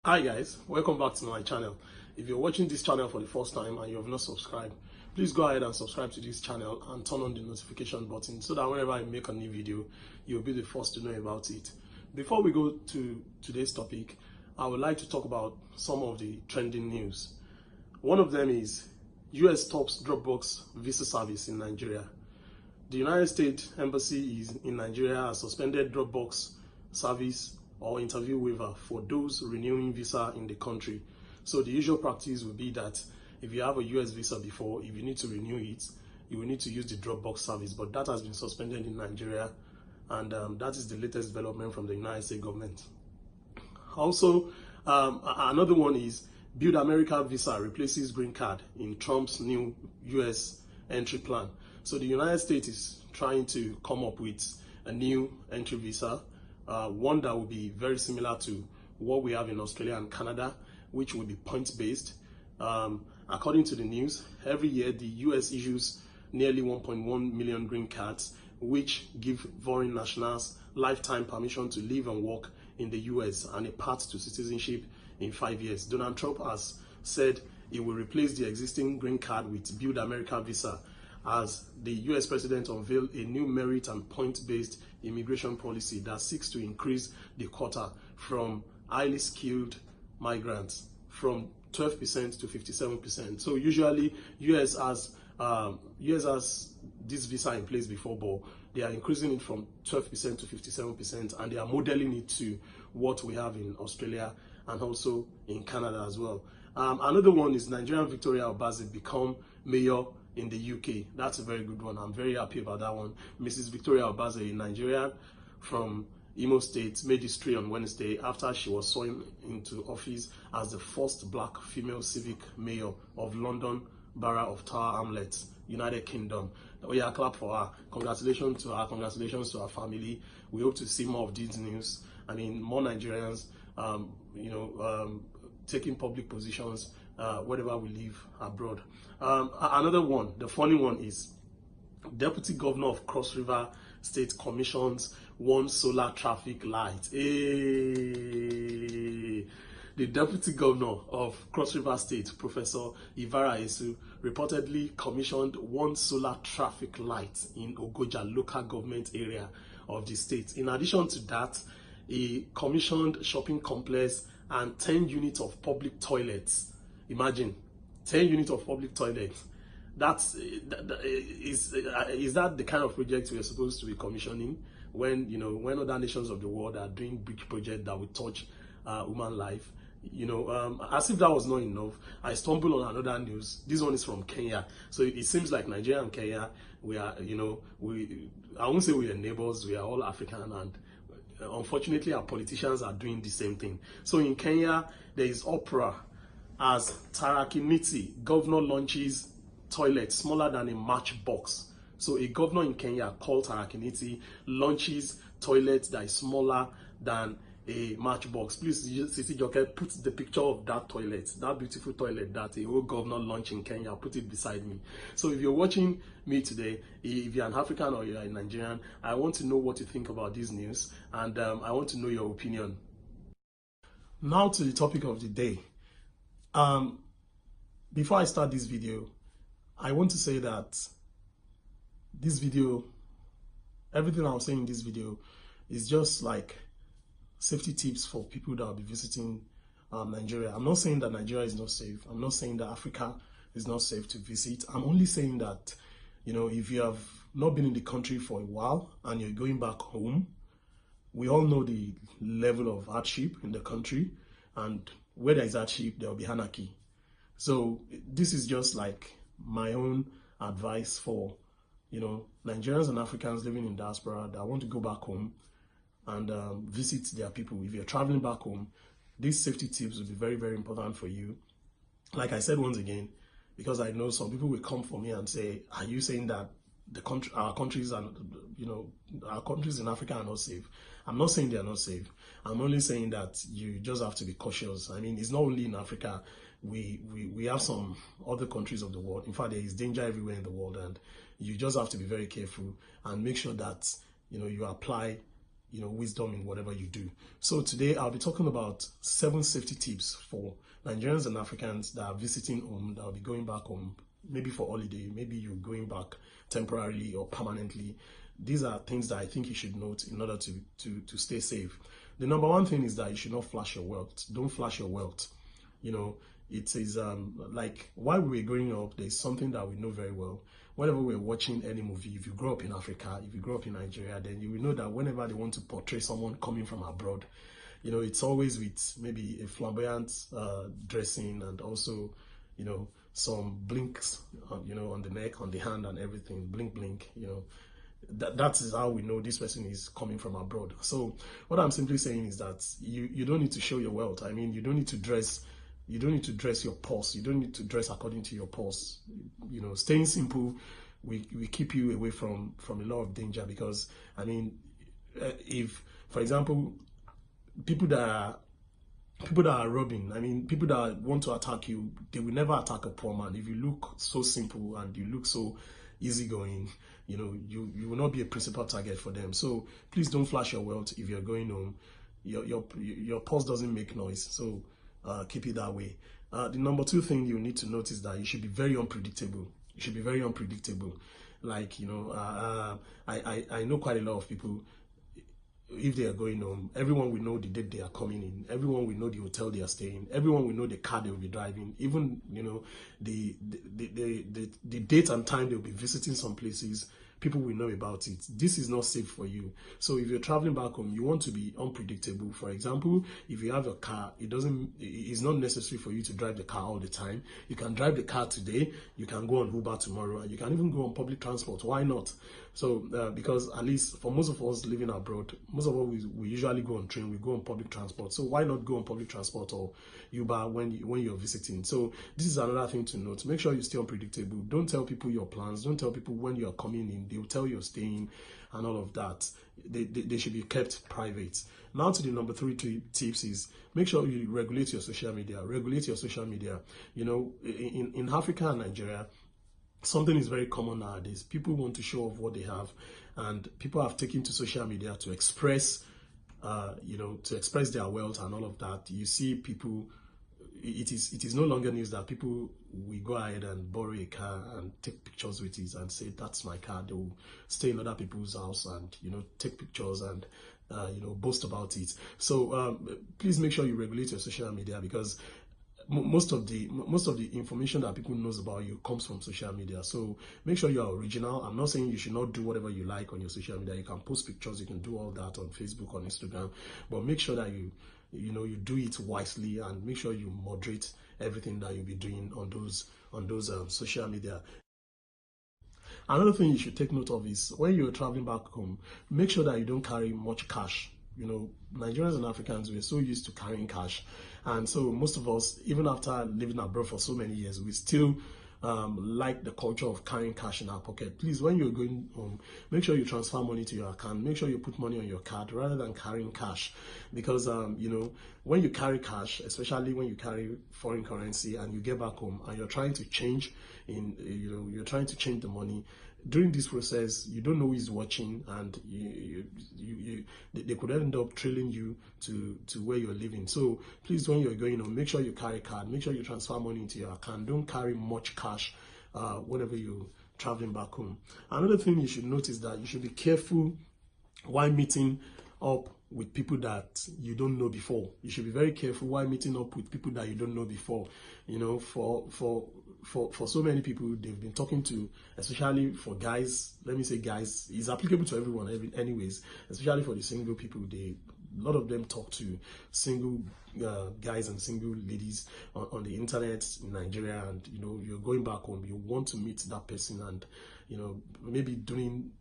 Hi guys, welcome back to my channel. If you're watching this channel for the first time and you have not subscribed, please go ahead and subscribe to this channel and turn on the notification button so that whenever I make a new video, you'll be the first to know about it. Before we go to today's topic, I would like to talk about some of the trending news. One of them is US stops Dropbox visa service in Nigeria. The United States Embassy in Nigeria has suspended Dropbox service or interview waiver for those renewing visa in the country. So the usual practice will be that if you have a US visa before, if you need to renew it, you will need to use the Dropbox service, but that has been suspended in Nigeria, and that is the latest development from the United States government. Also, another one is Build America visa replaces green card in Trump's new US entry plan. So the United States is trying to come up with a new entry visa, one that will be very similar to what we have in Australia and Canada, which will be points-based. According to the news, every year the US issues nearly 1.1 million green cards, which give foreign nationals lifetime permission to live and work in the US and a path to citizenship in 5 years. Donald Trump has said he will replace the existing green card with Build America visa, as the US president unveiled a new merit and point-based immigration policy that seeks to increase the quota from highly skilled migrants from 12% to 57%. So usually US has this visa in place before, but they are increasing it from 12% to 57%, and they are modeling it to what we have in Australia and also in Canada as well. Another one is Nigerian Victoria Obaze become mayor in the UK. That's a very good one. I'm very happy about that one. Mrs. Victoria Obaze, a Nigerian from Imo State, made history on Wednesday after she was sworn into office as the first black female civic mayor of London Borough of Tower Hamlets, United Kingdom. We are clap for her. Congratulations to her. Congratulations to her family. We hope to see more of these news. I mean, more Nigerians, taking public positions wherever we live abroad. Another one, the funny one, is Deputy Governor of Cross River State commissions one solar traffic light. Hey. The Deputy Governor of Cross River State, Professor Ivara Esu, reportedly commissioned one solar traffic light in Ogoja local government area of the state. In addition to that, he commissioned shopping complex and 10 units of public toilets. Imagine, 10 units of public toilets. Is that the kind of project we are supposed to be commissioning when other nations of the world are doing big projects that will touch human life? As if that was not enough, I stumbled on another news. This one is from Kenya. So it seems like Nigeria and Kenya, we are, I won't say we are neighbors, we are all African, and unfortunately our politicians are doing the same thing. So in Kenya, there is Uproar as Tharaka Nithi Governor launches toilet smaller than a matchbox. So a governor in Kenya called Tharaka Nithi launches toilet that is smaller than a matchbox. Please, Sisi Joke, put the picture of that toilet, that beautiful toilet that a whole governor launched in Kenya, put it beside me. So if you're watching me today, if you're an African or you're a Nigerian, I want to know what you think about this news, and I want to know your opinion. Now to the topic of the day. Before I start this video, I want to say that this video, everything I'm saying in this video is just like safety tips for people that will be visiting Nigeria. I'm not saying that Nigeria is not safe. I'm not saying that Africa is not safe to visit. I'm only saying that, if you have not been in the country for a while and you're going back home, we all know the level of hardship in the country, and where there is hardship, there will be anarchy. So this is just like my own advice for, Nigerians and Africans living in diaspora that want to go back home and visit their people. If you're traveling back home, these safety tips will be very, very important for you. Like I said once again, because I know some people will come for me and say, are you saying that our countries in Africa are not safe? I'm not saying they are not safe. I'm only saying that you just have to be cautious. I mean, it's not only in Africa. We have some other countries of the world. In fact, there is danger everywhere in the world, and you just have to be very careful and make sure that you apply wisdom in whatever you do. So today I'll be talking about 7 safety tips for Nigerians and Africans that are visiting home, that will be going back home, maybe for holiday, maybe you're going back temporarily or permanently. These are things that I think you should note in order to stay safe. The number one thing is that you should not flash your wealth. Don't flash your wealth. It is like while we were growing up, there's something that we know very well. Whenever we're watching any movie, if you grow up in Africa, if you grow up in Nigeria, then you will know that whenever they want to portray someone coming from abroad, it's always with maybe a flamboyant dressing, and also, some blinks, on the neck, on the hand, and everything, blink, blink, that is how we know this person is coming from abroad. So what I'm simply saying is that you don't need to show your wealth. I mean, you don't need to dress your purse. You don't need to dress according to your purse. Staying simple, we keep you away from a lot of danger. Because I mean, if, for example, people that are robbing, I mean, people that want to attack you, they will never attack a poor man. If you look so simple and you look so easygoing, you will not be a principal target for them. So please don't flash your wealth if you're going home. Your purse doesn't make noise. So keep it that way. The number 2 thing you need to notice that you should be very unpredictable. You should be very unpredictable. Like, I know quite a lot of people. If they are going home, everyone will know the date they are coming in. Everyone will know the hotel they are staying. Everyone will know the car they will be driving. Even the date and time they will be visiting some places. People will know about it. This is not safe for you. So if you're traveling back home, you want to be unpredictable. For example, if you have a car, it's not necessary for you to drive the car all the time. You can drive the car today, you can go on Uber tomorrow, and you can even go on public transport. Why not? So because at least for most of us living abroad, most of us, we usually go on train, we go on public transport. So why not go on public transport or Uber when you're visiting? So this is another thing to note. Make sure you stay unpredictable. Don't tell people your plans. Don't tell people when you're coming in. They will tell you're staying and all of that. They should be kept private. Now to the number 3 tips is make sure you regulate your social media. Regulate your social media. In Africa and Nigeria, something is very common nowadays. People want to show off what they have, and people have taken to social media to express, their wealth and all of that. You see people. It is no longer news that people will go ahead and borrow a car and take pictures with it and say, that's my car. They will stay in other people's house and take pictures and boast about it. So please make sure you regulate your social media, because most of the information that people knows about you comes from social media. So make sure you are original. I'm not saying you should not do whatever you like on your social media. You can post pictures, you can do all that on Facebook, on Instagram, but make sure that you do it wisely, and make sure you moderate everything that you'll be doing on those social media. Another thing you should take note of is when you're traveling back home, make sure that you don't carry much cash. Nigerians and Africans, we're so used to carrying cash, and so most of us, even after living abroad for so many years, we still like the culture of carrying cash in our pocket. Please, when you're going home, make sure you transfer money to your account. Make sure you put money on your card rather than carrying cash, because when you carry cash, especially when you carry foreign currency and you get back home and you're trying to change you're trying to change the money. During this process, you don't know who is watching, and they could end up trailing you to where you're living. So please, when you're going home, make sure you carry card, make sure you transfer money into your account. Don't carry much cash whenever you're traveling back home. Another thing you should notice that you should be careful while meeting up with people that you don't know before. You should be very careful while meeting up with people that you don't know before. For so many people they've been talking to, especially for guys, let me say guys, it's applicable to everyone anyways, especially for the single people. A lot of them talk to single guys and single ladies on the internet in Nigeria, and you're going back home, you want to meet that person, and maybe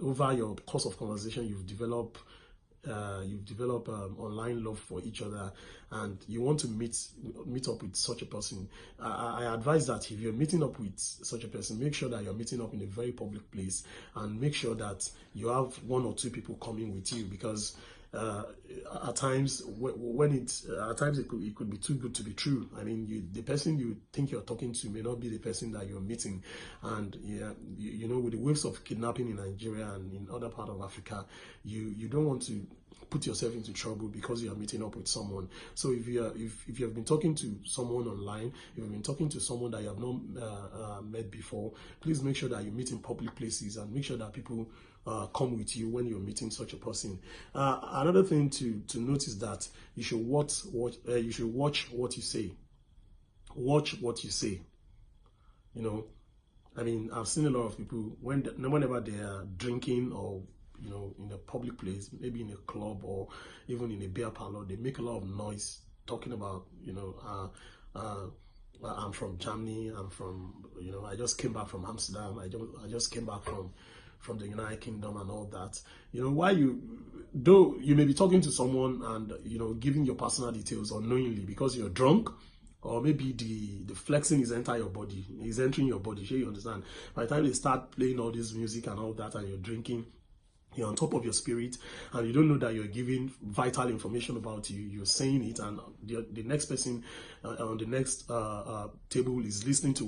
over your course of conversation you've developed online love for each other, and you want to meet up with such a person. I advise that if you're meeting up with such a person, make sure that you're meeting up in a very public place, and make sure that you have 1 or 2 people coming with you, because at times it could be too good to be true. I mean, the person you think you're talking to may not be the person that you're meeting. And with the waves of kidnapping in Nigeria and in other parts of Africa, you don't want to put yourself into trouble because you are meeting up with someone. So if you have been talking to someone online, if you've been talking to someone that you have not met before, please make sure that you meet in public places and make sure that people come with you when you're meeting such a person. Another thing to note is that you should watch what you say. Watch what you say. You know, I mean, I've seen a lot of people whenever they are drinking or, you know, in a public place, maybe in a club or even in a beer parlor, they make a lot of noise talking about, you know, I'm from Germany, I'm from, you know, I just came back from Amsterdam, I just came back from the United Kingdom and all that. You know, though you may be talking to someone and, you know, giving your personal details unknowingly because you're drunk, or maybe the flexing is entering your body, sure you understand. By the time they start playing all this music and all that and you're drinking, you're on top of your spirit and you don't know that you're giving vital information about you, you're saying it, and the next person on the next table is listening to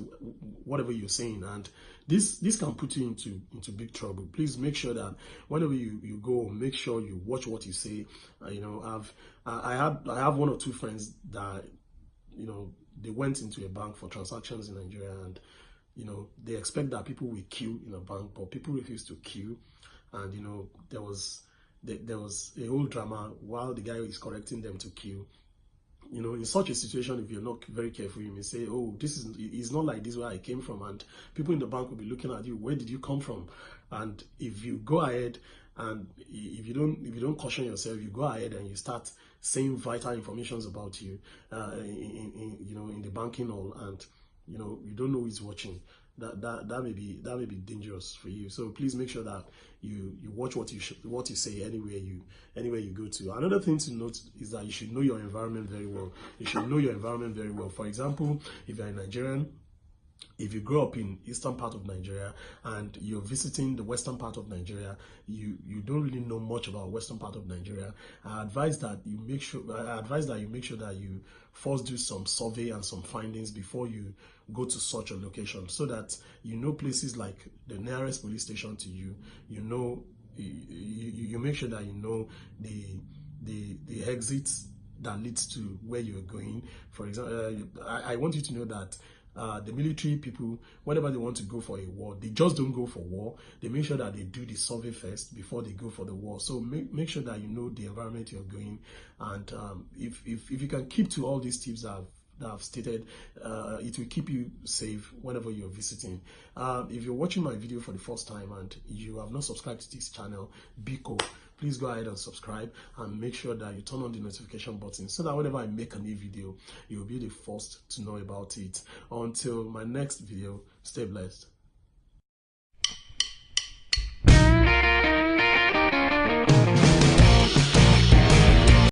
whatever you're saying, and this can put you into big trouble. Please make sure that whenever you go, make sure you watch what you say. You know, I have one or two friends that, you know, they went into a bank for transactions in Nigeria, and, you know, they expect that people will queue in a bank, but people refuse to queue. And, you know, there was a whole drama while the guy is correcting them to queue. You know, in such a situation, if you're not very careful, you may say, oh, it's not like this where I came from, and people in the bank will be looking at you, where did you come from? And if you go ahead and if you don't caution yourself, you go ahead and you start saying vital information about you, you know, in the banking hall, and, you know, you don't know who's watching. That may be dangerous for you. So please make sure that you watch what you say anywhere you go to. Another thing to note is that you should know your environment very well. You should know your environment very well. For example, if you're a Nigerian, if you grow up in eastern part of Nigeria and you're visiting the western part of Nigeria, you don't really know much about western part of Nigeria. I advise that you make sure that you first do some survey and some findings before you go to such a location, so that you know places like the nearest police station to you. You know, you make sure that you know the exits that leads to where you're going. For example, I want you to know that the military people, whenever they want to go for a war, they just don't go for war. They make sure that they do the survey first before they go for the war. So make sure that you know the environment you're going, and if you can keep to all these tips that I've stated, it will keep you safe whenever you're visiting. If you're watching my video for the first time and you have not subscribed to this channel, Biko, please go ahead and subscribe and make sure that you turn on the notification button so that whenever I make a new video, you'll be the first to know about it. Until my next video, stay blessed.